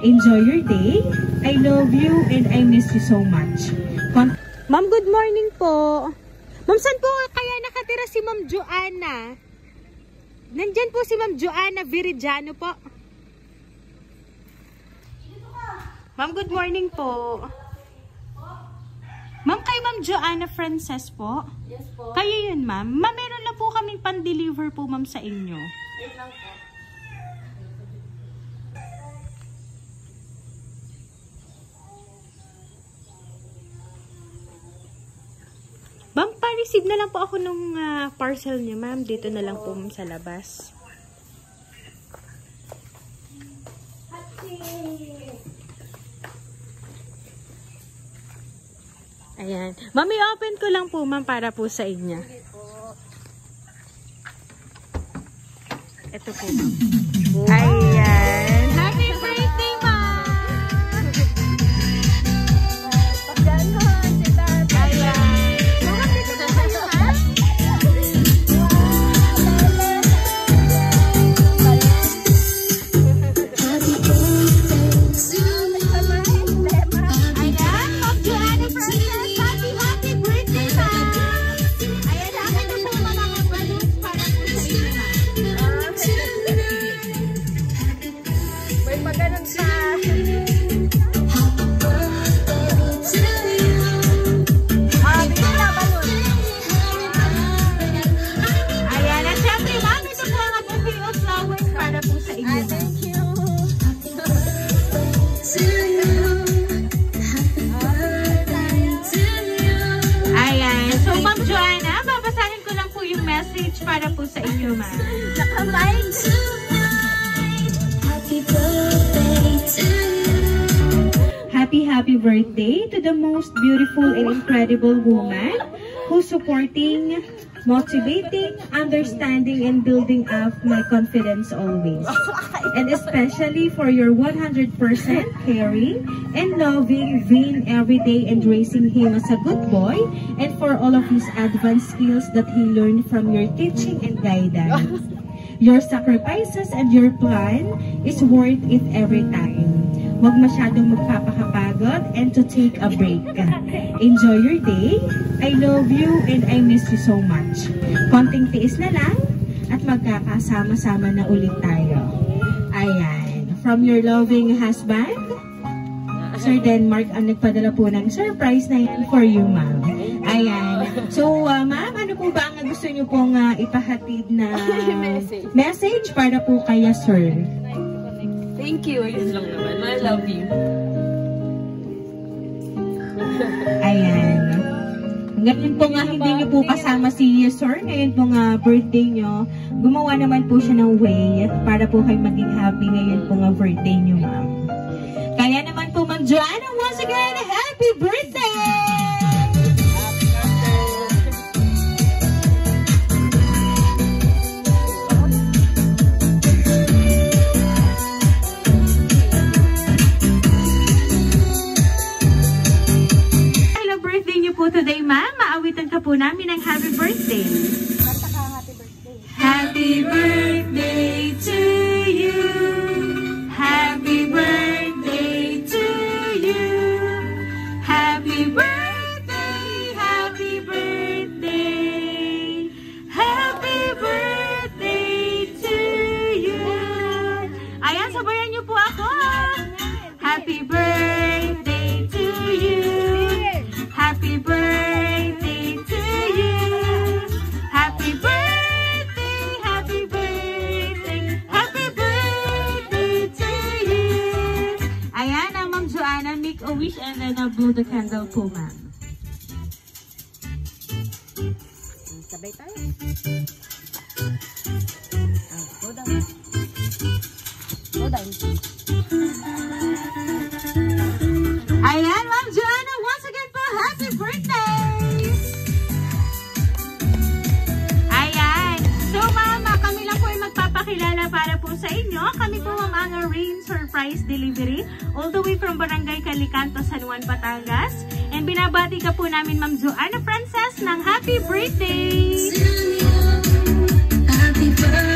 Enjoy your day. I love you and I miss you so much. Ma'am, good morning po. Ma'am, saan po kaya nakatira si Ma'am Joanna? Nandyan po si Ma'am Joanna Viridiano po. Ma'am, good morning po. Ma'am, kay Ma'am Joanna Frances po? Yes po. Kayo yun, ma'am. Ma'am, meron lang po kaming pan-deliver po, ma'am, sa inyo. Wait lang po. Ma'am, pa-receive na lang po ako nung parcel niyo, ma'am. Dito na lang po, ma'am, sa labas. Ayan. Ma'am, i-open ko lang po, ma'am, para po sa inyo. Ito po, ma'am. Ayan. Happy birthday, ma'am! Para po sa inyo, ma'am. Happy birthday to the most beautiful and incredible woman who's supporting, motivating, understanding, and building up my confidence always. And especially for your 100% caring and loving Vin every day and raising him as a good boy, and for all of his advanced skills that he learned from your teaching and guidance. Your sacrifices and your plan is worth it every time. Huwag masyadong magpapakapagod and to take a break. Enjoy your day. I love you and I miss you so much. Konting tiis na lang at magkakasama-sama na ulit tayo. Ayan. From your loving husband, Sir Denmark, ang nagpadala po ng surprise na yan for you, ma'am. Ayan. So, ma'am, ano po ba ang gusto niyo pong ipahatid na message para po kaya, sir? Thank you. Yun lang naman. I love you. Ayan. Ngayon po nga hindi niyo po kasama si sir. Ngayon po nga birthday niyo. Gumawa naman po siya ng way para po kayo maging happy ngayon po nga birthday niyo, ma'am. Kaya naman po, Ma'am Joanna, once again, happy birthday! Hello, birthday niyo po today, ma'am. Maawitan ka po namin ng happy birthday. Happy birthday to you. Happy birthday to you. Happy birthday, happy birthday. Happy birthday to you. Ayan, sabayan niyo po ako. Happy birthday to you. Happy birthday to you. Happy birthday, happy birthday. Happy birthday to you. Ayan ang Ma'am Joanna, make a wish and then blow the candle po, ma'am. Sabay tayo. Go down. Go down. Ayan, Ma'am Joanna, once again po, happy birthday! Ayan. So, mama, kami lang po ay magpapakilala para po sa inyo. Kami po, Ma'am Ana Rain Surprise Delivery all the way from Barangay Calicanto, San Juan, Batangas. And binabati ka po namin, Ma'am Joanna Frances, ng happy birthday! Happy birthday!